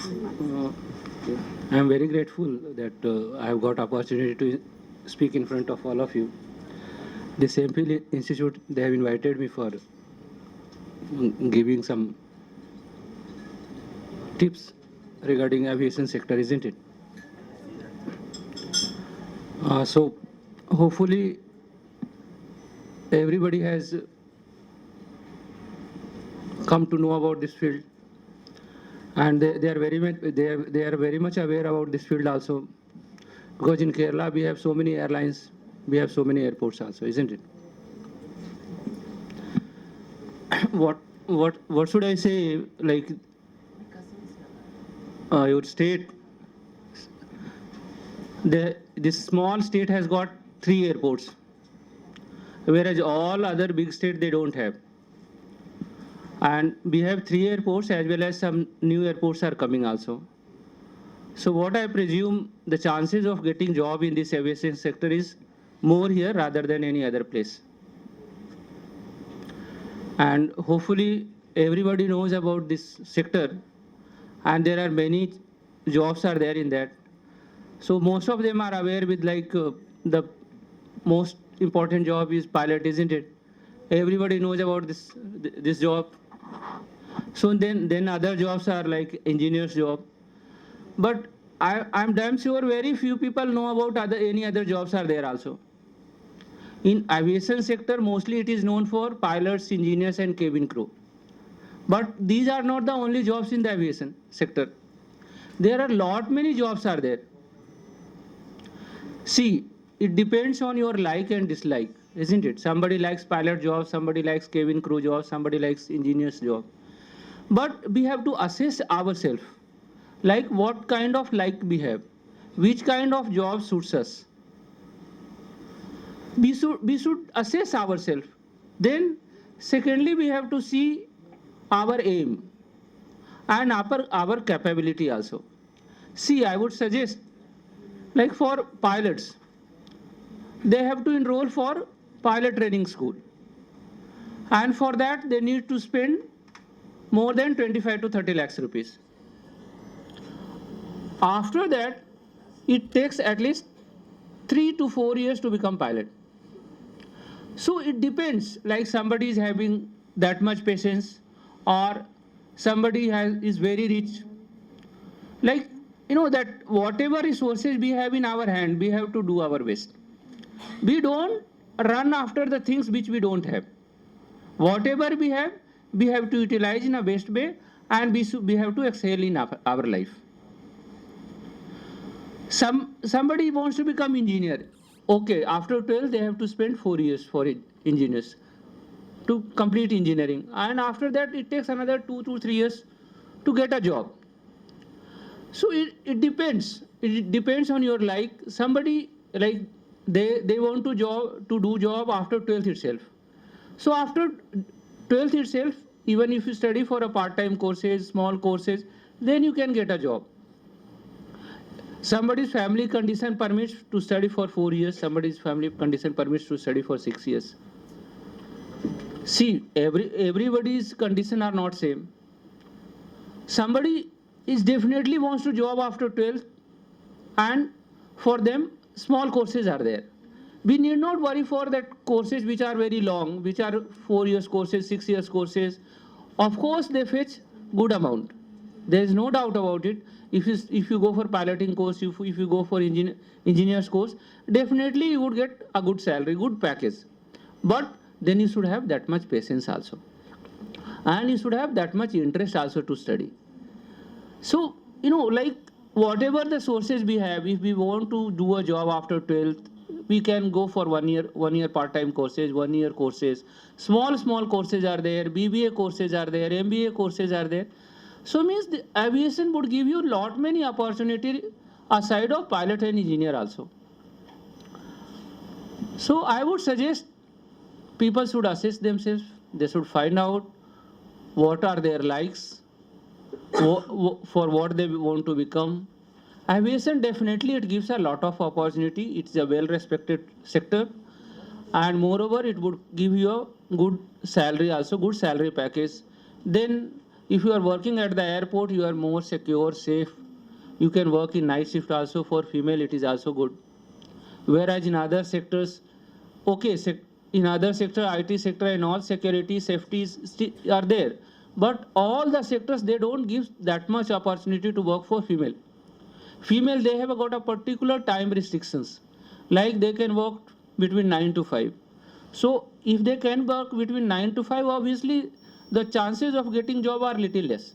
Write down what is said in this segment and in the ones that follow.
Uh, I am very grateful that I have got opportunity to speak in front of all of you. The Sempil Institute, they have invited me for giving some tips regarding aviation sector, isn't it? So hopefully everybody has come to know about this field, and they are very much they are very much aware about this field also, because in Kerala we have so many airlines, we have so many airports also, isn't it? What should I say? Like your state, this small state has got 3 airports, whereas all other big state they don't have. And we have 3 airports as well as some new airports are coming also. So what I presume the chances of getting job in this aviation sector is more here rather than any other place. And hopefully everybody knows about this sector, and there are many jobs are there in that. So most of them are aware with like the most important job is pilot, isn't it? Everybody knows about this job. So then other jobs are like engineer's job. But I'm damn sure very few people know about any other jobs are there also. In aviation sector, mostly it is known for pilots, engineers, and cabin crew. But these are not the only jobs in the aviation sector. There are lot many jobs are there. See, it depends on your like and dislike, isn't it? Somebody likes pilot job, somebody likes cabin crew job, somebody likes engineer's job. But we have to assess ourselves, like what kind of like we have, which kind of job suits us. We should assess ourselves. Then secondly we have to see our aim and our capability also. See, I would suggest, like for pilots, they have to enroll for pilot training school, and for that they need to spend more than 25 to 30 lakhs rupees. After that, it takes at least 3 to 4 years to become pilot. So it depends, like somebody is having that much patience, or somebody is very rich. Like, that whatever resources we have in our hand, we have to do our best. We don't run after the things which we don't have. Whatever we have to utilize in a best way, and we have to excel in our life. Somebody wants to become engineer. Okay, after 12 they have to spend 4 years for engineers to complete engineering, and after that it takes another 2 to 3 years to get a job. So it depends on your like. Somebody like they want to do job after 12th itself. So after 12th itself, even if you study for a part-time courses, small courses, then you can get a job. Somebody's family condition permits to study for 4 years, somebody's family condition permits to study for 6 years. See, everybody's condition are not same. Somebody is definitely wants to job after 12th, and for them small courses are there. We need not worry for that courses which are very long, which are 4 years courses, 6 years courses. Of course they fetch good amount, there is no doubt about it. If you go for piloting course, if you go for engineers course, definitely you would get a good salary, good package. But then you should have that much patience also, and you should have that much interest also to study. So like whatever the sources we have, if we want to do a job after 12th, we can go for 1 year part-time courses, 1 year courses, small courses are there, BBA courses are there, MBA courses are there. So means the aviation would give you lot many opportunity aside of pilot and engineer also. So I would suggest people should assess themselves. They should find out what are their likes, for what they want to become. Aviation definitely it gives a lot of opportunity. It's a well-respected sector, and moreover, it would give you a good salary also, good salary package. Then If you are working at the airport, you are more secure, safe. You can work in night shift also. For female, it is also good. Whereas in other sectors, okay, in other sector, IT sector and all, security, safeties are there. But all the sectors, they don't give that much opportunity to work for female. Female, they have got a particular time restrictions. Like they can work between 9 to 5. So if they can work between 9 to 5, obviously the chances of getting job are little less.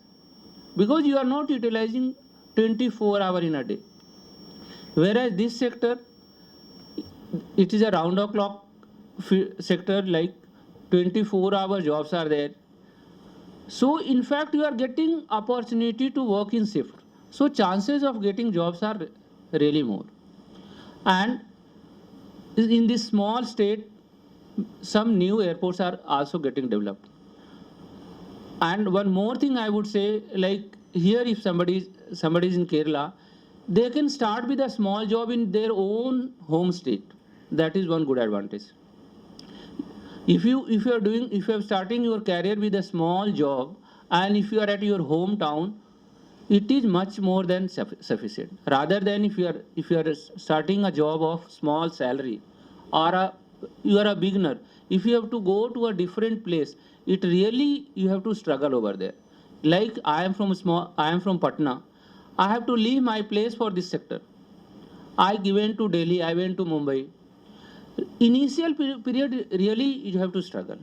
Because you are not utilizing 24 hours in a day. Whereas this sector, it is a round the clock sector, like 24-hour jobs are there. So in fact, you are getting opportunity to work in shift. So chances of getting jobs are really more. And in this small state, some new airports are also getting developed. And one more thing I would say, like here, if somebody is in Kerala, they can start with a small job in their own home state. That is one good advantage. If you are starting your career with a small job, and if you are at your hometown, it is much more than sufficient. Rather than if you are starting a job of small salary, or you are a beginner, if you have to go to a different place, it really you have to struggle over there. Like I am from Patna. I have to leave my place for this sector. I went to Delhi, I went to Mumbai. Initial period really you have to struggle.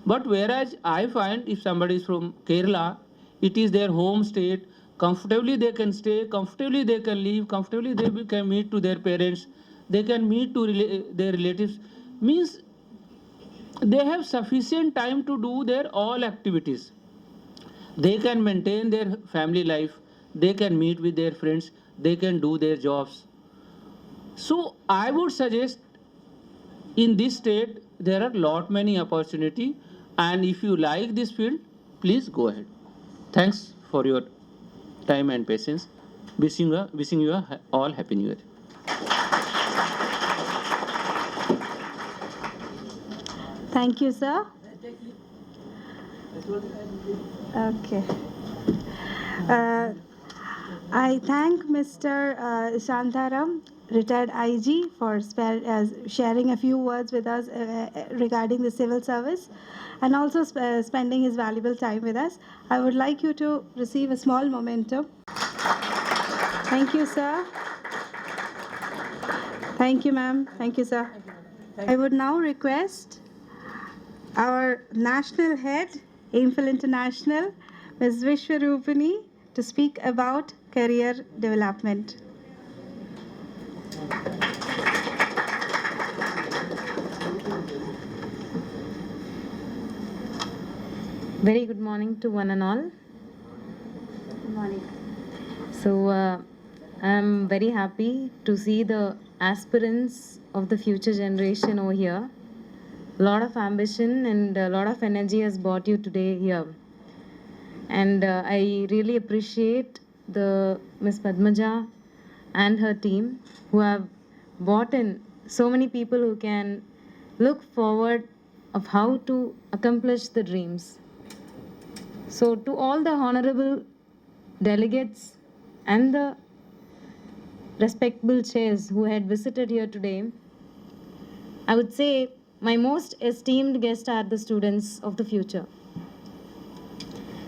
But whereas I find if somebody is from Kerala, it is their home state. Comfortably they can stay, comfortably they can live, comfortably they can meet to their parents, they can meet to their relatives. Means they have sufficient time to do their all activities. They can maintain their family life, they can meet with their friends, they can do their jobs. So I would suggest in this state there are lot many opportunity, and if you like this field, please go ahead. Thanks for your time and patience. Wishing you all happy new year. Thank you, sir. Okay. Uh, I thank Mr. Shantaram, retired IG, for sharing a few words with us regarding the civil service, and also spending his valuable time with us. I would like you to receive a small memento. Thank you, sir. Thank you, ma'am. Thank you, sir. I would now request our national head, Aimful International, Ms. Vishwarupini, to speak about career development. Very good morning to one and all. Good morning. So, I'm very happy to see the aspirants of the future generation over here. A lot of ambition and a lot of energy has brought you today here. And I really appreciate the Miss Padmaja and her team who have brought in so many people who can look forward of how to accomplish the dreams. So to all the honorable delegates and the respectable chairs who had visited here today, I would say my most esteemed guests are the students of the future.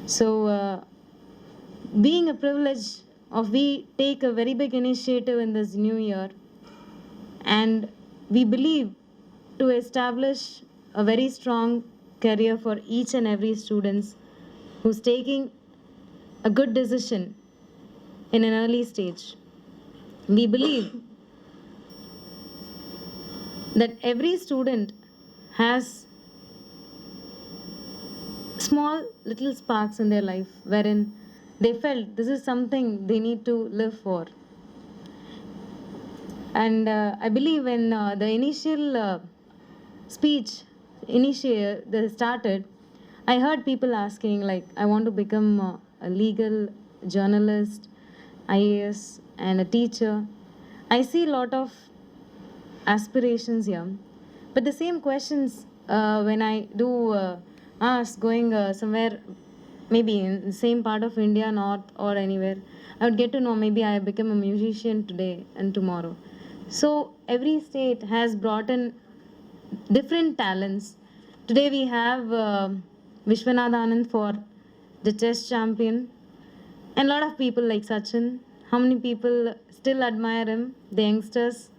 So, being a privilege of we take a very big initiative in this new year, and we believe to establish a very strong career for each and every student who's taking a good decision in an early stage. We believe that every student has small little sparks in their life wherein they felt this is something they need to live for. And I believe when the initial speech started, I heard people asking like, I want to become a legal journalist, IAS, and a teacher. I see a lot of aspirations here, but the same questions when I do ask going somewhere maybe in the same part of India, north or anywhere, I would get to know maybe I become a musician today and tomorrow. So every state has brought in different talents. Today we have Vishwanath Anand for the chess champion, and a lot of people like Sachin. How many people still admire him? The youngsters.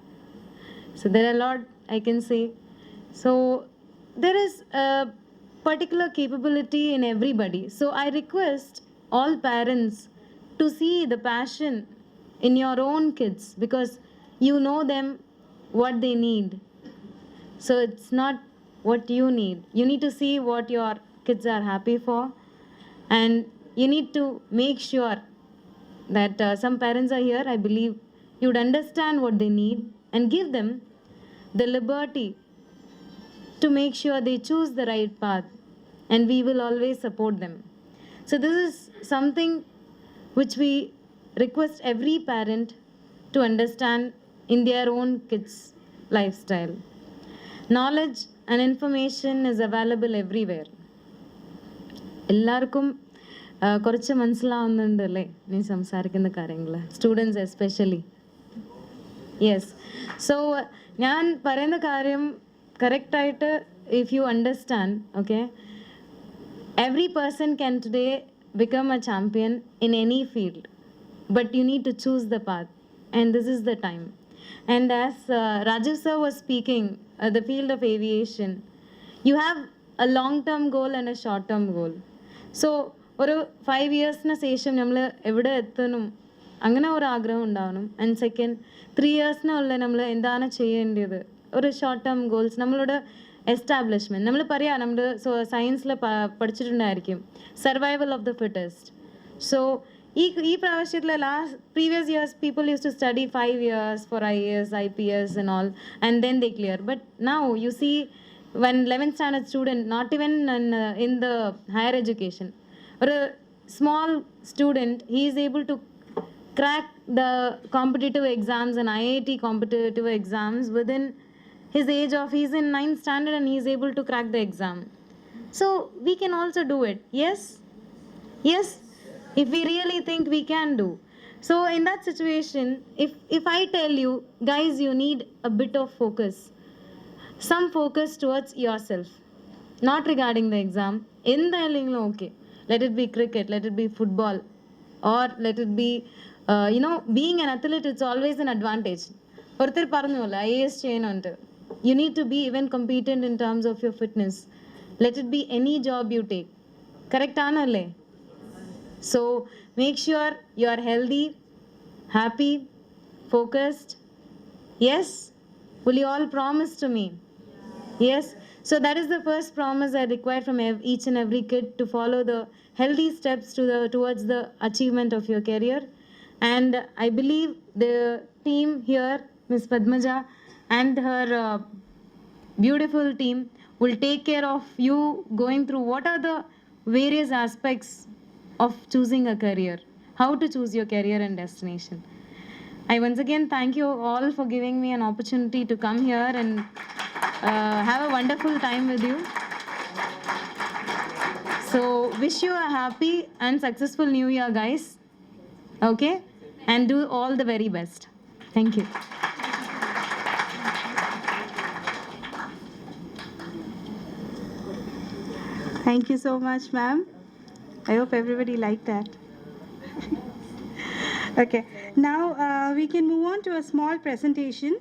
So there are a lot I can say. So there is a particular capability in everybody. So I request all parents to see the passion in your own kids, because you know them what they need. So it's not what you need. You need to see what your kids are happy for, and you need to make sure that some parents are here. I believe you would understand what they need and give them the liberty to make sure they choose the right path, and we will always support them. So this is something which we request every parent to understand in their own kids' lifestyle. Knowledge and information is available everywhere. എല്ലാവർക്കും കുറച്ച് മനസ്സിലാവുന്നുണ്ട് അല്ലേ നീ സംസാരിക്കുന്ന കാര്യങ്ങൾ, students especially. Yes. So ഞാൻ പറയുന്ന കാര്യം കറക്റ്റായിട്ട് if you understand, okay, every person can today become a champion in any field, but you need to choose the path, and this is the time. And as Rajiv sir was speaking, the field of aviation, you have a long term goal and a short term goal. So ഒരു 5 ഇയേഴ്സിന് ശേഷം നമ്മൾ എവിടെ എത്തണം അങ്ങനെ ഒരു ആഗ്രഹം ഉണ്ടാവണം. And second 3 ഇയേഴ്സിനുള്ള നമ്മൾ എന്താണ് ചെയ്യേണ്ടത്, ഒരു ഷോർട്ട് ടേം ഗോൾസ് നമ്മളോട് എസ്റ്റാബ്ലിഷ്മെൻറ്റ്. നമ്മൾ പറയാം, നമ്മൾ സയൻസിൽ പഠിച്ചിട്ടുണ്ടായിരിക്കും survival of the fittest. So ഈ പ്രാവശ്യത്തിലെ previous years people use to study 5 years for IAS, IPS and all, and then they clear. But now you see, when 11th standard student, not even in the higher education, or a small student, he is able to crack the competitive exams and IIT competitive exams within his age of, he's in 9th standard and he is able to crack the exam. So we can also do it. Yes, if we really think we can do. So in that situation, if I tell you guys, you need a bit of focus, some focus towards yourself, not regarding the exam. In the okay, let it be cricket, let it be football, or let it be being an athlete, it's always an advantage. Orthar parnula IAS cheyanunte, you need to be even competent in terms of your fitness. Let it be any job you take, correct anale? So make sure you are healthy, happy, focused. Yes, will you all promise to me? Yes. So that is the first promise I require from each and every kid, to follow the healthy steps towards the achievement of your career. And I believe the team here, Ms. Padmaja and her beautiful team, will take care of you going through what are the various aspects of choosing a career, how to choose your career and destination. I once again thank you all for giving me an opportunity to come here and have a wonderful time with you. So wish you a happy and successful new year, guys. Okay? And do all the very best. Thank you. Thank you so much, ma'am. I hope everybody liked that. Okay, now we can move on to a small presentation.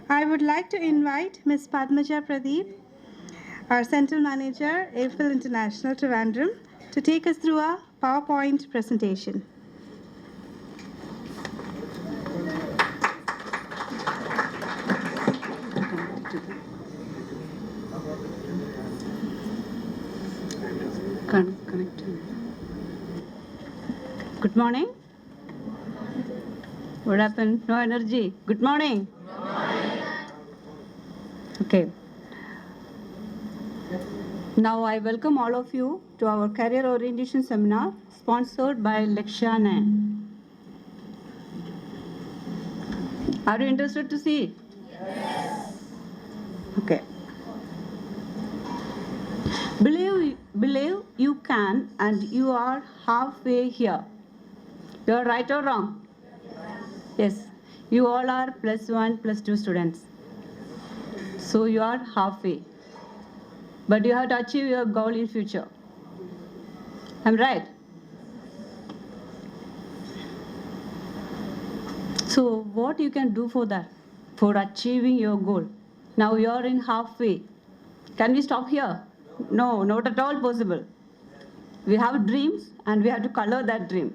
I would like to invite Ms. Padmaja Pradeep, our Central Manager, AFIL International Trivandrum, to take us through a PowerPoint presentation. Good morning. What happened? No energy. Good morning. Okay. Now I welcome all of you to our career orientation seminar sponsored by Lakshana. Are you interested to see? Yes. Okay. Believe you can, and you are halfway here. You are right or wrong? Yes. You all are +1, +2 students. So you are halfway. But you have to achieve your goal in future. I'm right? So what you can do for that? For achieving your goal. Now you are in halfway. Can we stop here? No, not at all possible. We have dreams and we have to color that dream.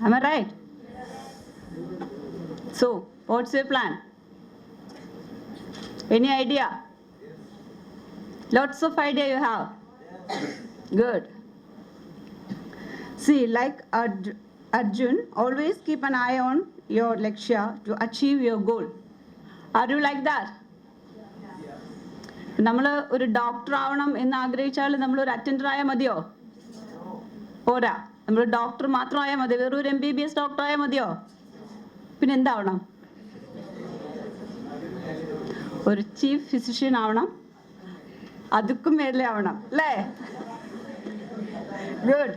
Am I right? So, what's your plan? Any idea? Lots of idea you have. Good. See, like Arjun, always keep an eye on your lakshya to achieve your goal. Are you like that? നമ്മൾ ഒരു doctor ആവണം എന്ന് ആഗ്രഹിച്ചാൽ നമ്മൾ ഒരു attender ആയാൽ മതിയോ? പോരാ. നമ്മൾ ഡോക്ടർ മാത്രമായാൽ മതി, വെറൊരു MBBS ഡോക്ടർ ആയാൽ മതിയോ? പിന്നെ എന്താവണം? ഒരു ചീഫ് ഫിസിഷ്യൻ ആവണം, അതുക്കും മേലെ ആവണം അല്ലേ? ഗുഡ്.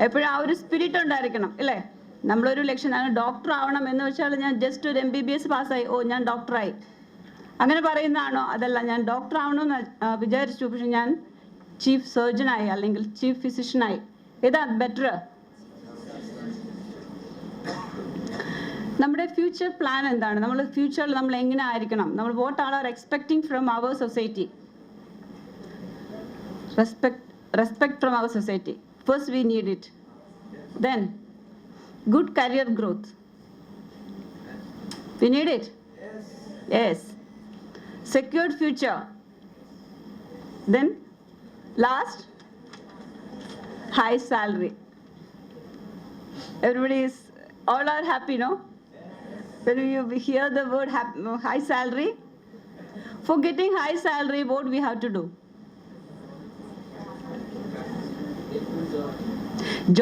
എപ്പോഴും ആ ഒരു സ്പിരിറ്റ് ഉണ്ടായിരിക്കണം അല്ലേ? നമ്മളൊരു ലക്ഷ്യം, ഞാൻ ഡോക്ടർ ആവണം എന്ന് വെച്ചാൽ ഞാൻ ജസ്റ്റ് ഒരു MBBS പാസ്സായി, ഓ ഞാൻ ഡോക്ടറായി, അങ്ങനെ പറയുന്നതാണോ? അതല്ല, ഞാൻ ഡോക്ടർ ആവണമെന്ന് വിചാരിച്ചു, പക്ഷെ ഞാൻ ചീഫ് സർജനായി അല്ലെങ്കിൽ ചീഫ് ഫിസിഷ്യനായി. ഏതാ ബെറ്റർ? നമ്മുടെ ഫ്യൂച്ചർ പ്ലാൻ എന്താണ്? നമ്മൾ ഫ്യൂച്ചറിൽ നമ്മൾ എങ്ങനെ ആയിരിക്കണം? നമ്മൾ what are are expecting from our society? Respect from our society. First we need it. Then good career growth. We need it. Yes. Secured future. Then last, high salary. Everybody is, all are happy, no? When you hear the word high salary, for getting high salary, what we have to do?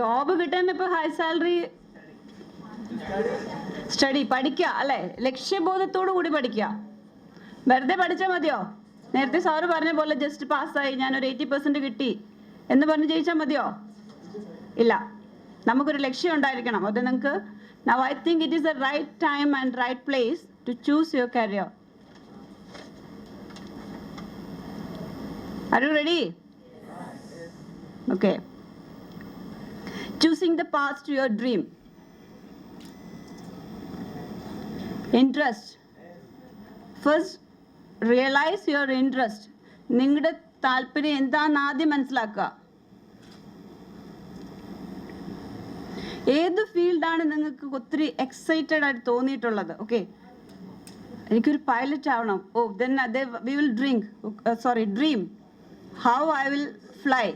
Job കിട്ടാൻ ഇപ്പോൾ high salary, study പഠിക്കുക അല്ലേ? ലക്ഷ്യബോധത്തോടു കൂടി പഠിക്കുക. വെറുതെ പഠിച്ചാൽ മതിയോ? നേരത്തെ സാറ് പറഞ്ഞ പോലെ ജസ്റ്റ് പാസ്സായി, ഞാനൊരു 80% കിട്ടി എന്ന് പറഞ്ഞ് ജയിച്ചാൽ മതിയോ? ഇല്ല. നമുക്കൊരു ലക്ഷ്യം ഉണ്ടായിരിക്കണം. അത് നിങ്ങൾക്ക് now I think it is the right time and right place to choose your career. Are you ready? Okay. Choosing the path to your dream. Interest. First, realize your interest. നിങ്ങളുടെ താല്പര്യം എന്താണെന്ന് ആദ്യം മനസ്സിലാക്കുക. ഏത് ഫീൽഡാണ് നിങ്ങൾക്ക് ഒത്തിരി എക്സൈറ്റഡ് ആയിട്ട് തോന്നിയിട്ടുള്ളത്? ഓക്കെ, എനിക്കൊരു പൈലറ്റ് ആവണം. ഓ, then we will dream. How I will fly.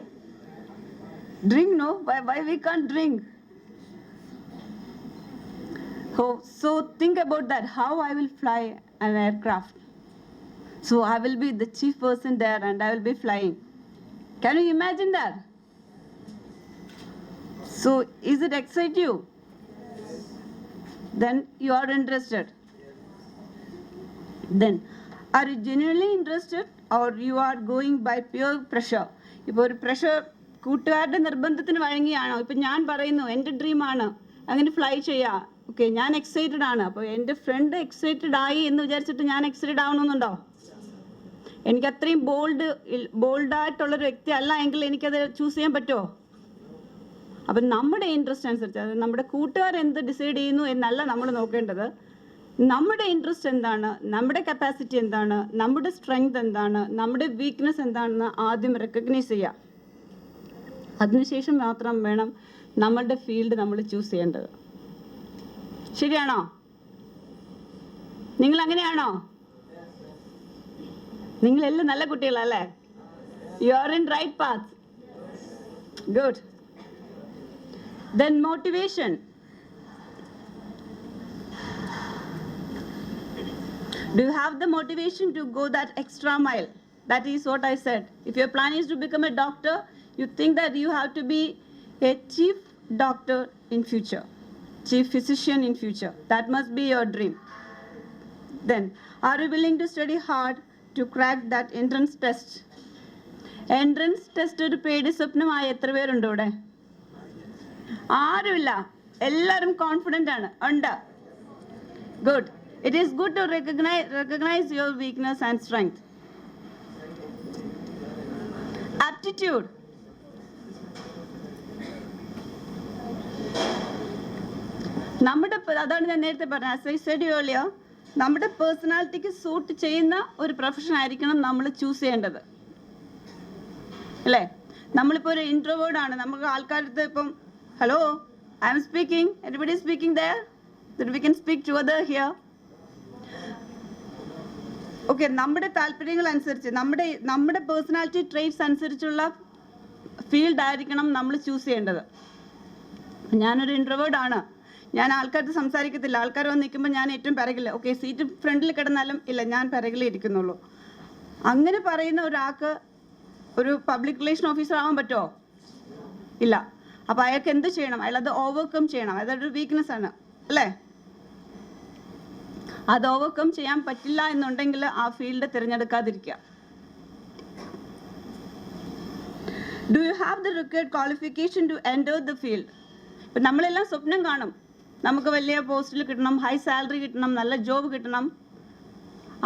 Drink, no? Why we can't drink? So think about that. How I will fly an aircraft. So I will be the chief person there and I will be flying. Can you imagine that? So is it excite you? Then you are interested. Then are you genuinely interested or you are going by pure pressure? ഇപ്പോൾ ഒരു pressure, കൂട്ടുകാരുടെ നിർബന്ധത്തിന് വഴങ്ങിയാണോ? ഇപ്പം ഞാൻ പറയുന്നു എൻ്റെ ഡ്രീമാണ് അങ്ങനെ fly ചെയ്യുക, ഓക്കെ ഞാൻ എക്സൈറ്റഡ് ആണ്, അപ്പോൾ എൻ്റെ ഫ്രണ്ട് എക്സൈറ്റഡ് ആയി എന്ന് വിചാരിച്ചിട്ട് ഞാൻ എക്സൈറ്റഡ് ആവണമെന്നുണ്ടോ? എനിക്ക് അത്രയും ബോൾഡായിട്ടുള്ളൊരു വ്യക്തി അല്ല എങ്കിൽ എനിക്കത് ചൂസ് ചെയ്യാൻ പറ്റുമോ? അപ്പം നമ്മുടെ ഇൻട്രസ്റ്റ് അനുസരിച്ച്, അത് നമ്മുടെ കൂട്ടുകാർ എന്ത് ഡിസൈഡ് ചെയ്യുന്നു എന്നല്ല നമ്മൾ നോക്കേണ്ടത്. നമ്മുടെ ഇൻട്രസ്റ്റ് എന്താണ്, നമ്മുടെ കപ്പാസിറ്റി എന്താണ്, നമ്മുടെ സ്ട്രെങ്ത് എന്താണ്, നമ്മുടെ വീക്ക്നെസ് എന്താണെന്ന് ആദ്യം റെക്കഗ്നൈസ് ചെയ്യുക. അതിനുശേഷം മാത്രം വേണം നമ്മളുടെ ഫീൽഡ് നമ്മൾ ചൂസ് ചെയ്യേണ്ടത്. ശരിയാണോ? നിങ്ങൾ അങ്ങനെയാണോ? നിങ്ങളെല്ലാം നല്ല കുട്ടികളല്ലേ? You are in right path. Good. Then motivation. Do you have the motivation to go that extra mile? That is what I said. If your plan is to become a doctor, you think that you have to be a chief doctor in future, chief physician in future. That must be your dream. Then, are you willing to study hard to crack that entrance test? Entrance test ഒരു പേടി സ്വപ്നമായ എത്ര പേരുണ്ട് ഇവിടെ? ആരുമില്ല. എല്ലാവരും confident ആണ്. ഉണ്ട്. Good. It is good to recognize your weakness and strength. Aptitude. അതാണ് ഞാൻ നേരത്തെ പറഞ്ഞത്. ആസ് ഐ സെഡ് earlier, നമ്മുടെ പേഴ്സണാലിറ്റിക്ക് സൂട്ട് ചെയ്യുന്ന ഒരു പ്രൊഫഷൻ ആയിരിക്കണം നമ്മൾ ചൂസ് ചെയ്യേണ്ടത്, അല്ലേ? നമ്മളിപ്പോൾ ഒരു ഇൻട്രോവേർഡ് ആണ്. നമുക്ക് ആൾക്കാരുടെ ഇപ്പം hello I am speaking, everybody speaking there, then we can speak to other here. Okay, നമ്മുടെ താല്പര്യങ്ങൾ അനുസരിച്ച് നമ്മുടെ പേഴ്സണാലിറ്റി ട്രേറ്റ്സ് അനുസരിച്ചുള്ള ഫീൽഡ് ആയിരിക്കണം നമ്മൾ ചൂസ് ചെയ്യേണ്ടത്. ഞാനൊരു ഇൻട്രോവേർഡ് ആണ്, ഞാൻ ആൾക്കാർക്ക് സംസാരിക്കത്തില്ല. ആൾക്കാർ വന്ന് നിൽക്കുമ്പോൾ ഞാൻ ഏറ്റവും പിറകില്ല. ഓക്കെ, സീറ്റ് ഫ്രണ്ടിൽ കിടന്നാലും ഇല്ല, ഞാൻ പിറകിലേ ഇരിക്കുന്നുള്ളൂ. അങ്ങനെ പറയുന്ന ഒരാൾക്ക് ഒരു പബ്ലിക് റിലേഷൻ ഓഫീസർ ആവാൻ പറ്റുമോ? ഇല്ല. അപ്പോൾ അയാൾക്ക് എന്ത് ചെയ്യണം? അയാൾ അത് ഓവർകം ചെയ്യണം. അതൊരു വീക്ക്നെസ് ആണ്, അല്ലേ? അത് ഓവർകം ചെയ്യാൻ പറ്റില്ല എന്നുണ്ടെങ്കിൽ ആ ഫീൽഡ് തിരഞ്ഞെടുക്കാതിരിക്കുക. Do you have the required qualification to enter the field? ഇപ്പം നമ്മളെല്ലാം സ്വപ്നം കാണും, നമുക്ക് വലിയ പോസ്റ്റിൽ കിട്ടണം, ഹൈ സാലറി കിട്ടണം, നല്ല ജോബ് കിട്ടണം.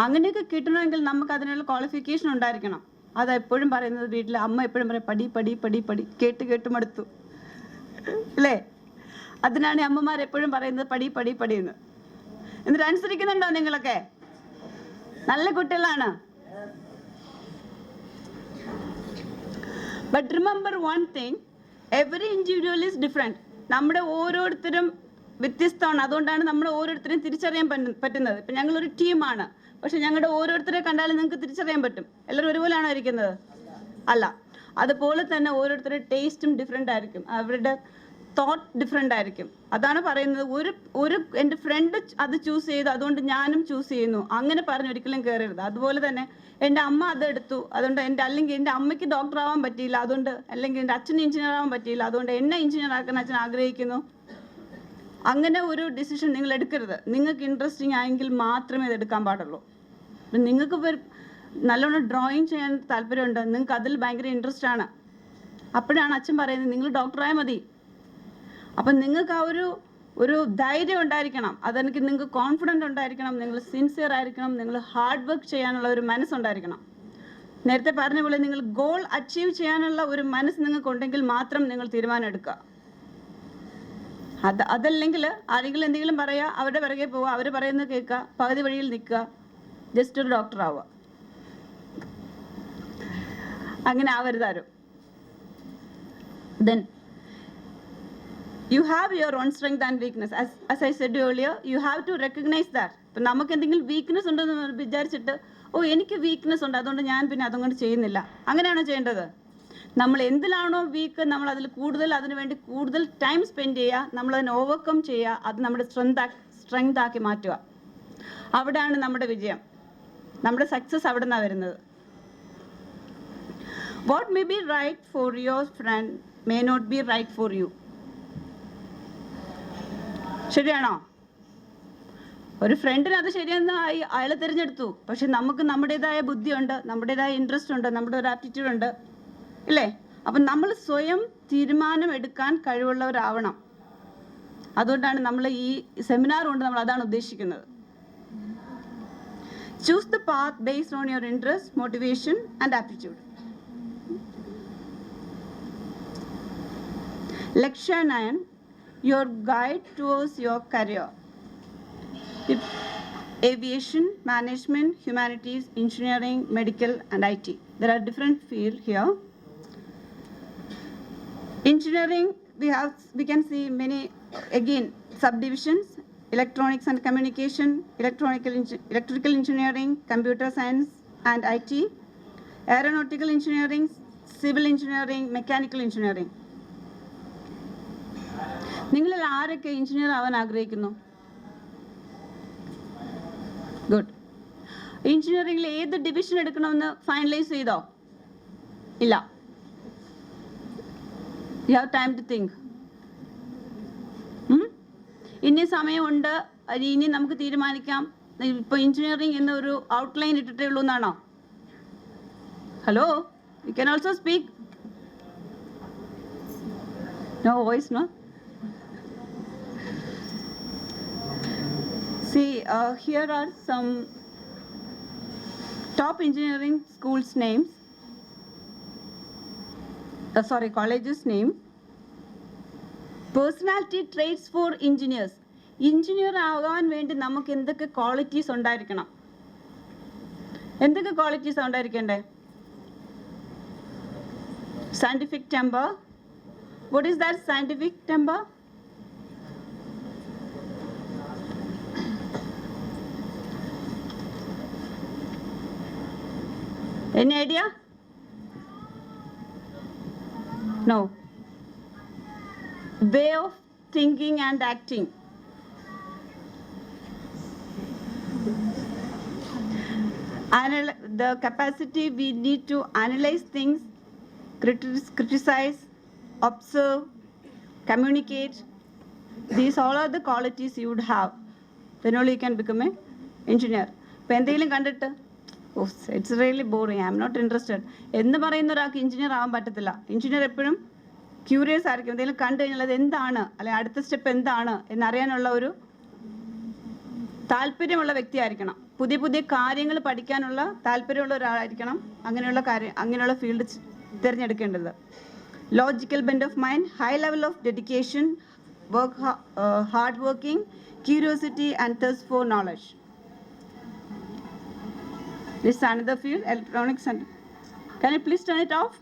അങ്ങനെയൊക്കെ കിട്ടണമെങ്കിൽ നമുക്ക് അതിനുള്ള ക്വാളിഫിക്കേഷൻ ഉണ്ടായിരിക്കണം. അതെപ്പോഴും പറയുന്നത് വീട്ടിൽ അമ്മ എപ്പോഴും പറയും, പടി പടി പടി പടി, കേട്ട് മടുത്തു, അല്ലേ? അതിനാണ് അമ്മമാർ എപ്പോഴും പറയുന്നത് പടി പടി പടി എന്ന്. എന്നിട്ട് അനുസരിക്കുന്നുണ്ടോ നിങ്ങളൊക്കെ? നല്ല കുട്ടികളാണ്. But remember one thing, every individual is different. നമ്മുടെ ഓരോരുത്തരും വ്യത്യസ്തമാണ്. അതുകൊണ്ടാണ് നമ്മൾ ഓരോരുത്തരെയും തിരിച്ചറിയാൻ പറ്റുന്നത്. ഇപ്പം ഞങ്ങളൊരു ടീമാണ്, പക്ഷെ ഞങ്ങളുടെ ഓരോരുത്തരെ കണ്ടാലും നിങ്ങൾക്ക് തിരിച്ചറിയാൻ പറ്റും. എല്ലാവരും ഒരുപോലെയാണോ ഇരിക്കുന്നത്? അല്ല. അതുപോലെ തന്നെ ഓരോരുത്തരുടെ ടേസ്റ്റും ഡിഫറെൻ്റ് ആയിരിക്കും, അവരുടെ തോട്ട് ഡിഫറെൻ്റ് ആയിരിക്കും. അതാണ് പറയുന്നത്, ഒരു എൻ്റെ ഫ്രണ്ട് അത് ചൂസ് ചെയ്തു അതുകൊണ്ട് ഞാനും ചൂസ് ചെയ്യുന്നു അങ്ങനെ പറഞ്ഞ് ഒരിക്കലും കയറരുത്. അതുപോലെ തന്നെ എൻ്റെ അമ്മ അതെടുത്തു, അതുകൊണ്ട് അല്ലെങ്കിൽ എൻ്റെ അമ്മയ്ക്ക് ഡോക്ടർ ആവാൻ പറ്റിയില്ല, അതുകൊണ്ട്, അല്ലെങ്കിൽ എൻ്റെ അച്ഛന് എഞ്ചിനീയർ ആവാൻ പറ്റിയില്ല, അതുകൊണ്ട് എന്നെ എഞ്ചിനീയർ ആക്കാൻ അച്ഛൻ ആഗ്രഹിക്കുന്നു. അങ്ങനെ ഒരു ഡിസിഷൻ നിങ്ങൾ എടുക്കരുത്. നിങ്ങൾക്ക് ഇൻട്രസ്റ്റിംഗ് ആയെങ്കിൽ മാത്രമേ ഇത് എടുക്കാൻ പാടുള്ളൂ. നിങ്ങൾക്ക് നല്ലോണം ഡ്രോയിങ് ചെയ്യാൻ താല്പര്യമുണ്ട്, നിങ്ങൾക്ക് അതിൽ ഭയങ്കര ഇൻട്രസ്റ്റ് ആണ്, അപ്പോഴാണ് അച്ഛൻ പറയുന്നത് നിങ്ങൾ ഡോക്ടറായാൽ മതി. അപ്പം നിങ്ങൾക്ക് ആ ഒരു ധൈര്യം ഉണ്ടായിരിക്കണം, അതെനിക്ക് നിങ്ങൾക്ക് കോൺഫിഡൻ്റ് ഉണ്ടായിരിക്കണം, നിങ്ങൾ സിൻസിയർ ആയിരിക്കണം, നിങ്ങൾ ഹാർഡ് വർക്ക് ചെയ്യാനുള്ള ഒരു മനസ്സുണ്ടായിരിക്കണം. നേരത്തെ പറഞ്ഞ പോലെ നിങ്ങൾ ഗോൾ അച്ചീവ് ചെയ്യാനുള്ള ഒരു മനസ്സ് നിങ്ങൾക്കുണ്ടെങ്കിൽ മാത്രം നിങ്ങൾ തീരുമാനം എടുക്കുക. അതല്ലെങ്കിൽ ആരെങ്കിലും എന്തെങ്കിലും പറയുക, അവരുടെ പിറകെ പോവുക, അവർ പറയുന്നത് കേൾക്കുക, പകുതി വഴിയിൽ നിൽക്കുക, ജസ്റ്റ് ഒരു ഡോക്ടർ ആവുക. അങ്ങനെ ആവരുതാരും. Then you have your own strength and weakness. As I said earlier, you have to recognize that. ഇപ്പം നമുക്ക് എന്തെങ്കിലും വീക്ക്നെസ് ഉണ്ടെന്ന് വിചാരിച്ചിട്ട് എനിക്ക് വീക്ക്നെസ് ഉണ്ട് അതുകൊണ്ട് ഞാൻ പിന്നെ അതുകൊണ്ട് ചെയ്യുന്നില്ല, അങ്ങനെയാണോ ചെയ്യേണ്ടത്? നമ്മൾ എന്തിലാണോ വീക്ക് നമ്മൾ അതിനുവേണ്ടി കൂടുതൽ ടൈം സ്പെൻഡ് ചെയ്യുക, നമ്മളതിനെ ഓവർകം ചെയ്യുക, അത് നമ്മുടെ സ്ട്രെങ്ത് ആക്കി മാറ്റുക. അവിടെയാണ് നമ്മുടെ വിജയം, നമ്മുടെ സക്സസ് അവിടെ നിന്നാണ് വരുന്നത്. What may be right for your friend may not be right for you. ശരിയാണോ? ഒരു ഫ്രണ്ടിന് അത് ശരിയെന്ന് അയാൾ തിരഞ്ഞെടുത്തു, പക്ഷെ നമുക്ക് നമ്മുടേതായ ബുദ്ധിയുണ്ട്, നമ്മുടേതായ ഇൻട്രസ്റ്റ് ഉണ്ട്, നമ്മുടെ ഒരു ആപ്റ്റിറ്റ്യൂഡ് ഉണ്ട്, ഇല്ലേ? അപ്പം നമ്മൾ സ്വയം തീരുമാനം എടുക്കാൻ കഴിവുള്ളവരാവണം. അതുകൊണ്ടാണ് നമ്മൾ ഈ സെമിനാർ കൊണ്ട് നമ്മൾ അതാണ് ഉദ്ദേശിക്കുന്നത്. Choose the path based on your interest, motivation and aptitude. Lakshya 9, your guide towards your career. Aviation, management, humanities, engineering, medical and IT. There are different fields here. Engineering, we can see many, again, subdivisions: electronics and communication, electrical engineering, computer science and IT, aeronautical engineering, civil engineering, mechanical engineering. നിങ്ങളിൽ ആരൊക്കെ engineer ആവാൻ ആഗ്രഹിക്കുന്നു? Good. എഞ്ചിനീയറിംഗിൽ ഏത് division എടുക്കണമെന്ന് finalise ചെയ്തോ? ഇല്ല. You have time to think. ഇനി സമയമുണ്ട്, ഇനി നമുക്ക് തീരുമാനിക്കാം. ഇപ്പോൾ എഞ്ചിനീയറിംഗ് എന്നൊരു ഔട്ട്ലൈൻ ഇട്ടിട്ടേ ഉള്ളൂ എന്നാണോ? Hello, You can also speak. No voice, no? See, here are some top engineering schools names. Colleges name. Personality traits for engineers. Engineer ആകാൻ വേണ്ടി നമുക്ക് എന്തൊക്കെ ക്വാളിറ്റീസ് ഉണ്ടായിരിക്കണം? എന്തൊക്കെ qualities ഉണ്ടായിരിക്കണ്ടേ? Scientific temper. What is that scientific temper? Any idea? No. Way of thinking and acting. The capacity we need to analyze things, criticize, observe, communicate. These all are the qualities you would have. Then only you can become an engineer. ഇപ്പോൾ എന്തെങ്കിലും കണ്ടിട്ട് it's really boring, I am not interested എന്ന് പറയുന്ന ഒരാൾക്ക് engineer ആവാൻ പറ്റത്തില്ല. Engineer എപ്പോഴും curious ആയിരിക്കും. എന്തെങ്കിലും കണ്ടു കഴിഞ്ഞാൽ അത് എന്താണ്, അല്ലെങ്കിൽ അടുത്ത സ്റ്റെപ്പ് എന്താണ് എന്നറിയാനുള്ള ഒരു താല്പര്യമുള്ള വ്യക്തിയായിരിക്കണം. പുതിയ പുതിയ കാര്യങ്ങൾ പഠിക്കാനുള്ള താല്പര്യമുള്ള ഒരാളായിരിക്കണം അങ്ങനെയുള്ള ഫീൽഡ് തിരഞ്ഞെടുക്കേണ്ടത്. Logical bend of mind, high level of dedication, hard working, curiosity and thirst for knowledge. This is another field, electronics. And can you please turn it off?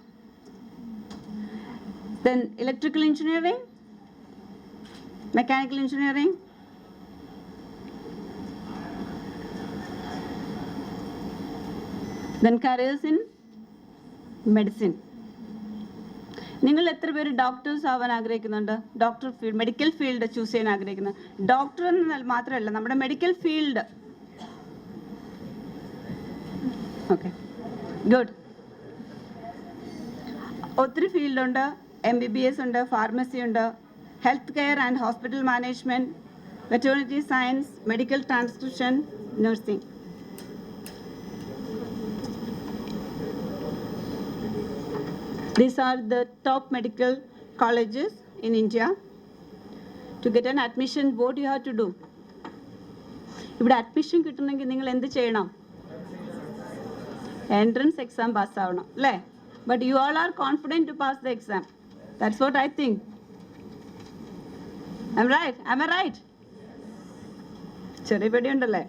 Then electrical engineering, mechanical engineering, then careers in medicine. നിങ്ങൾ എത്ര പേര് doctors ആവാൻ ആഗ്രഹിക്കുന്നുണ്ട്? Doctor field, medical field choose ചെയ്യാൻ ആഗ്രഹിക്കുന്നു. Doctor എന്ന് മാത്രമല്ല, നമ്മുടെ മെഡിക്കൽ ഫീൽഡ്. Okay, good. ഒത്തിരി ഫീൽഡുണ്ട്. MBBS ഉണ്ട്, ഫാർമസി ഉണ്ട്, health care and hospital management, veterinary science, medical transcription, nursing. These are the top medical colleges in India. To get an admission, what you have to do? ഇവിടെ admission കിട്ടണമെങ്കിൽ നിങ്ങൾ എന്ത് ചെയ്യണം? Entrance exam പാസ്സാവണം അല്ലേ? But you all are confident to pass the exam. That's what I think. Am I right? ചെറിയ പേടിയുണ്ടല്ലേ?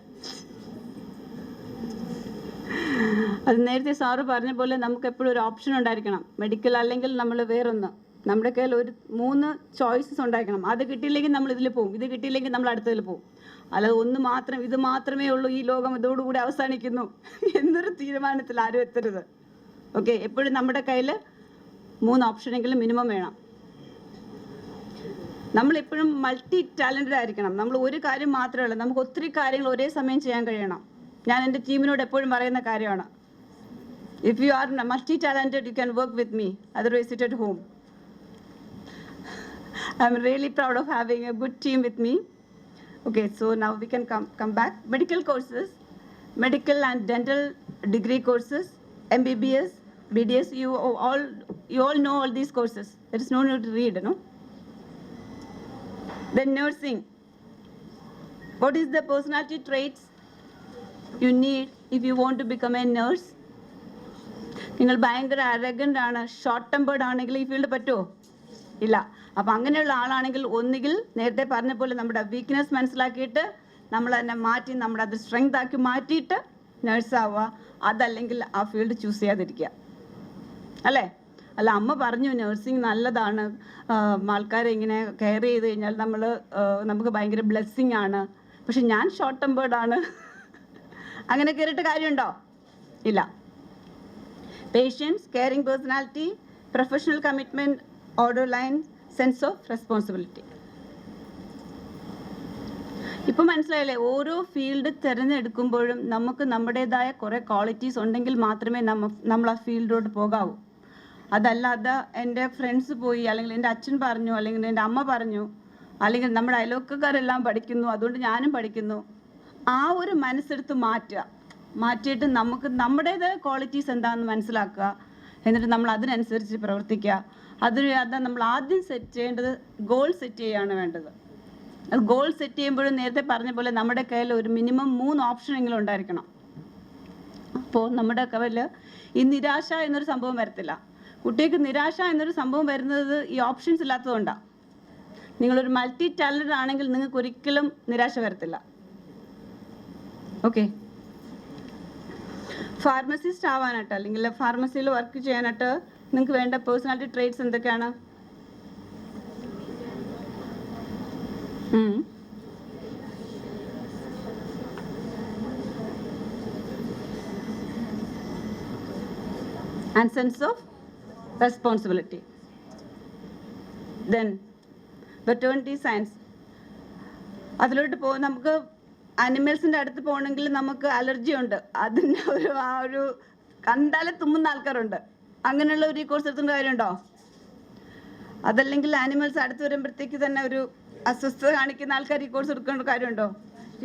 അത് നേരത്തെ sir പറഞ്ഞ പോലെ നമുക്ക് എപ്പോഴും ഒരു ഓപ്ഷൻ ഉണ്ടായിരിക്കണം. മെഡിക്കൽ അല്ലെങ്കിൽ നമ്മൾ വേറൊന്ന്, നമ്മുടെ കയ്യിൽ ഒരു 3 ചോയ്സസ് ഉണ്ടായിരിക്കണം. അത് കിട്ടിയില്ലെങ്കിൽ നമ്മൾ ഇതിൽ പോകും, ഇത് കിട്ടിയില്ലെങ്കിൽ നമ്മൾ അടുത്തതിൽ പോകും. അല്ലാതെ ഇത് മാത്രമേ ഉള്ളൂ, ഈ ലോകം ഇതോടുകൂടി അവസാനിക്കുന്നു എന്നൊരു തീരുമാനത്തിൽ ആരും എത്തരുത്. ഓക്കെ, എപ്പോഴും നമ്മുടെ കയ്യിൽ 3 ഓപ്ഷനെങ്കിലും മിനിമം വേണം. നമ്മളെപ്പോഴും മൾട്ടി ടാലൻറ്റഡ് ആയിരിക്കണം. നമ്മൾ ഒരു കാര്യം മാത്രമല്ല, നമുക്ക് ഒത്തിരി കാര്യങ്ങൾ ഒരേ സമയം ചെയ്യാൻ കഴിയണം. ഞാൻ എൻ്റെ ടീമിനോട് എപ്പോഴും പറയുന്ന കാര്യമാണ്, if you are multi talented you can work with me, otherwise sit at home. I am really proud of having A good team with me. Okay, so now we can come back. Medical courses, medical and dental degree courses, MBBS, BDS, you all know all these courses. There is no need to read, no? Then nursing. What is the personality traits you need if you want to become a nurse? നിങ്ങൾ ഭയങ്കര arrogant ആണ്, short tempered ആണെങ്കിൽ ഈ field പറ്റുമോ? ഇല്ല. അപ്പം അങ്ങനെയുള്ള ആളാണെങ്കിൽ ഒന്നുകിൽ നേരത്തെ പറഞ്ഞ പോലെ നമ്മുടെ വീക്ക്നെസ് മനസ്സിലാക്കിയിട്ട് നമ്മൾ തന്നെ മാറ്റി നമ്മുടെ അത് സ്ട്രെങ്ത് ആക്കി മാറ്റിയിട്ട് നേഴ്സാവുക. അതല്ലെങ്കിൽ ആ ഫീൽഡ് ചൂസ് ചെയ്യാതിരിക്കുക അല്ലേ? അല്ല, അമ്മ പറഞ്ഞു നഴ്സിംഗ് നല്ലതാണ്, ആൾക്കാരെ ഇങ്ങനെ കെയർ ചെയ്ത് കഴിഞ്ഞാൽ നമുക്ക് ഭയങ്കര ബ്ലെസ്സിങ് ആണ്, പക്ഷെ ഞാൻ ഷോർട്ട് ടെമ്പേർഡ് ആണ്, അങ്ങനെ കയറിയിട്ട് കാര്യമുണ്ടോ? ഇല്ല. Patience, caring personality, professional commitment, order line, sense of responsibility. ഇപ്പം മനസ്സിലായില്ലേ? ഓരോ ഫീൽഡ് തിരഞ്ഞെടുക്കുമ്പോഴും നമുക്ക് നമ്മുടേതായ കുറേ ക്വാളിറ്റീസ് ഉണ്ടെങ്കിൽ മാത്രമേ നമ്മൾ ആ ഫീൽഡിലോട്ട് പോകാവൂ. അതല്ലാതെ എൻ്റെ ഫ്രണ്ട്സ് പോയി, അല്ലെങ്കിൽ എൻ്റെ അച്ഛൻ പറഞ്ഞു, അല്ലെങ്കിൽ എൻ്റെ അമ്മ പറഞ്ഞു, അല്ലെങ്കിൽ നമ്മുടെ അയൽവക്കക്കാരെല്ലാം പഠിക്കുന്നു അതുകൊണ്ട് ഞാനും പഠിക്കുന്നു, ആ ഒരു മനസ്സെടുത്ത് മാറ്റിയിട്ട് നമുക്ക് നമ്മുടേതായ ക്വാളിറ്റീസ് എന്താണെന്ന് മനസ്സിലാക്കുക. എന്നിട്ട് നമ്മൾ അതിനനുസരിച്ച് പ്രവർത്തിക്കുക. അത് നമ്മൾ ആദ്യം സെറ്റ് ചെയ്യേണ്ടത് ഗോൾ സെറ്റ് ചെയ്യുകയാണ് വേണ്ടത്. അത് ഗോൾ സെറ്റ് ചെയ്യുമ്പോഴും നേരത്തെ പറഞ്ഞ പോലെ നമ്മുടെ കയ്യിൽ ഒരു മിനിമം 3 ഓപ്ഷനെങ്കിലും ഉണ്ടായിരിക്കണം. അപ്പോൾ നമ്മുടെ കയ്യിൽ ഈ നിരാശ എന്നൊരു സംഭവം വരത്തില്ല. കുട്ടിക്ക് നിരാശ എന്നൊരു സംഭവം വരുന്നത് ഈ ഓപ്ഷൻസ് ഇല്ലാത്തതുകൊണ്ടാണ്. നിങ്ങളൊരു മൾട്ടി ടാലൻറ്റഡ് ആണെങ്കിൽ നിങ്ങൾക്ക് ഒരിക്കലും നിരാശ വരത്തില്ല. ഓക്കെ, ഫാർമസിസ്റ്റ് ആവാനായിട്ട് അല്ലെങ്കിൽ ഫാർമസിയിൽ വർക്ക് ചെയ്യാനായിട്ട് നിങ്ങൾക്ക് വേണ്ട പേഴ്സണാലിറ്റി ട്രേറ്റ്സ് എന്തൊക്കെയാണ്? And sense of responsibility. Then veterinary science. അതിലോട്ട് നമുക്ക് ആനിമൽസിൻ്റെ അടുത്ത് പോകണമെങ്കിൽ നമുക്ക് അലർജി ഉണ്ട്. അതിൻ്റെ ഒരു കണ്ടാലെ തുമ്മുന്ന ആൾക്കാരുണ്ട്. അങ്ങനെയുള്ള ഒരു കോഴ്സ് എടുക്കേണ്ട കാര്യമുണ്ടോ? അതല്ലെങ്കിൽ ആനിമൽസ് അടുത്ത് വരുമ്പോഴത്തേക്ക് തന്നെ ഒരു അസ്വസ്ഥത കാണിക്കുന്ന ആൾക്കാർ ഈ കോഴ്സ് എടുക്കേണ്ട കാര്യമുണ്ടോ?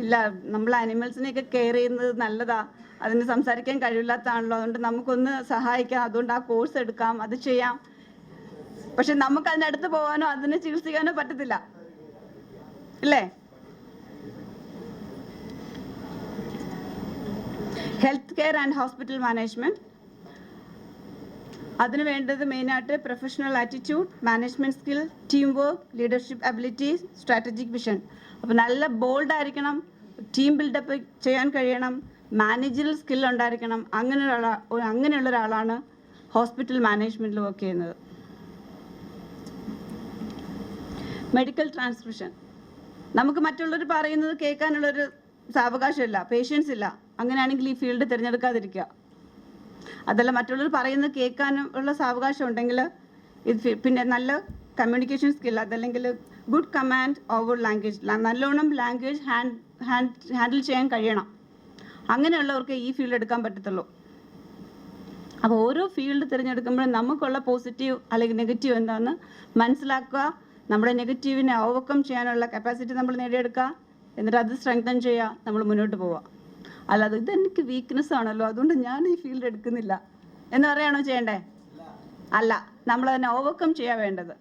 ഇല്ല. നമ്മൾ ആനിമൽസിനെയൊക്കെ കെയർ ചെയ്യുന്നത് നല്ലതാ. അതിന് സംസാരിക്കാൻ കഴിവില്ലാത്തതാണല്ലോ, അതുകൊണ്ട് നമുക്കൊന്ന് സഹായിക്കാം, അതുകൊണ്ട് ആ കോഴ്സ് എടുക്കാം, അത് ചെയ്യാം. പക്ഷെ നമുക്ക് അതിൻ്റെ അടുത്ത് പോകാനോ അതിനെ ചികിത്സിക്കാനോ പറ്റത്തില്ല, ഇല്ലേ? Health care and hospital management. അതിന് വേണ്ടത് മെയിനായിട്ട് professional attitude, management skill, team work, leadership abilities, strategic vision. അപ്പോൾ നല്ല ബോൾഡായിരിക്കണം, ടീം ബിൽഡപ്പ് ചെയ്യാൻ കഴിയണം, മാനേജറൽ സ്കിൽ ഉണ്ടായിരിക്കണം. അങ്ങനെയുള്ള ഒരാളാണ് ഹോസ്പിറ്റൽ മാനേജ്മെൻറ്റിൽ വർക്ക് ചെയ്യുന്നത്. Medical transmission. നമുക്ക് മറ്റുള്ളവർ പറയുന്നത് കേൾക്കാനുള്ളൊരു സാവകാശമില്ല, പേഷ്യൻസ് ഇല്ല. അങ്ങനെയാണെങ്കിൽ ഈ ഫീൽഡ് തിരഞ്ഞെടുക്കാതിരിക്കുക. അതല്ല, മറ്റുള്ളവർ പറയുന്നത് കേൾക്കാനുള്ള സാവകാശം ഉണ്ടെങ്കിൽ പിന്നെ നല്ല കമ്മ്യൂണിക്കേഷൻ സ്കിൽ, അതല്ലെങ്കിൽ ഗുഡ് കമാൻഡ് ഓവർ ലാംഗ്വേജ്, നല്ലോണം ലാംഗ്വേജ് ഹാൻഡിൽ ചെയ്യാൻ കഴിയണം. അങ്ങനെയുള്ളവർക്ക് ഈ ഫീൽഡ് എടുക്കാൻ പറ്റത്തുള്ളൂ. അപ്പോൾ ഓരോ ഫീൽഡ് തിരഞ്ഞെടുക്കുമ്പോഴും നമുക്കുള്ള പോസിറ്റീവ് അല്ലെങ്കിൽ നെഗറ്റീവ് എന്താണെന്ന് മനസ്സിലാക്കുക. നമ്മുടെ നെഗറ്റീവിനെ ഓവർകം ചെയ്യാനുള്ള കപ്പാസിറ്റി നമ്മൾ നേടിയെടുക്കുക. എന്നിട്ട് അത് സ്ട്രെങ്തൻ ചെയ്യുക, നമ്മൾ മുന്നോട്ട് പോവുക. അല്ലാതെ ഇതെനിക്ക് വീക്ക്നെസ് ആണല്ലോ അതുകൊണ്ട് ഞാൻ ഈ ഫീൽഡ് എടുക്കുന്നില്ല എന്ന് പറയുകയാണോ ചെയ്യണ്ടേ? അല്ല, നമ്മളതിനെ ഓവർകം ചെയ്യാൻ വേണ്ടത്.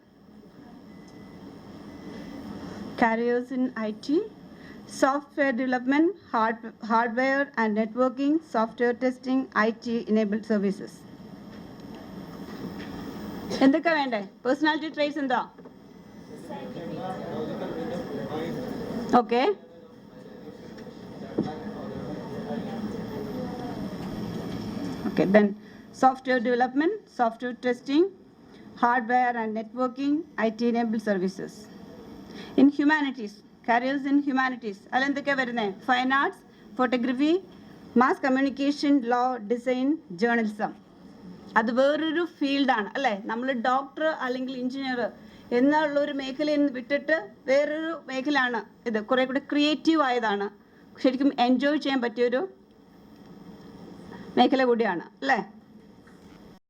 Careers in IT, software development, hardware and networking, software testing, IT enabled services. എന്തൊക്കെ വേണ്ടേ? പേഴ്സണാലിറ്റി ട്രേറ്റ്സ് എന്താ? Okay, then software development, software testing, hardware and networking, IT enabled services. In humanities, careers in humanities, അതെന്തൊക്കെ വരുന്നത്? Fine arts, photography, mass communication, law, design, journalism. അത് വേറൊരു ഫീൽഡാണ് അല്ലേ? നമ്മൾ ഡോക്ടർ അല്ലെങ്കിൽ എഞ്ചിനീയർ എന്നുള്ളൊരു മേഖലയിൽ നിന്ന് വിട്ടിട്ട് വേറൊരു മേഖലയാണ് ഇത്. കുറേ കൂടെ ക്രിയേറ്റീവ് ആയതാണ്, ശരിക്കും എൻജോയ് ചെയ്യാൻ പറ്റിയൊരു മേഖല കൂടിയാണ് അല്ലേ?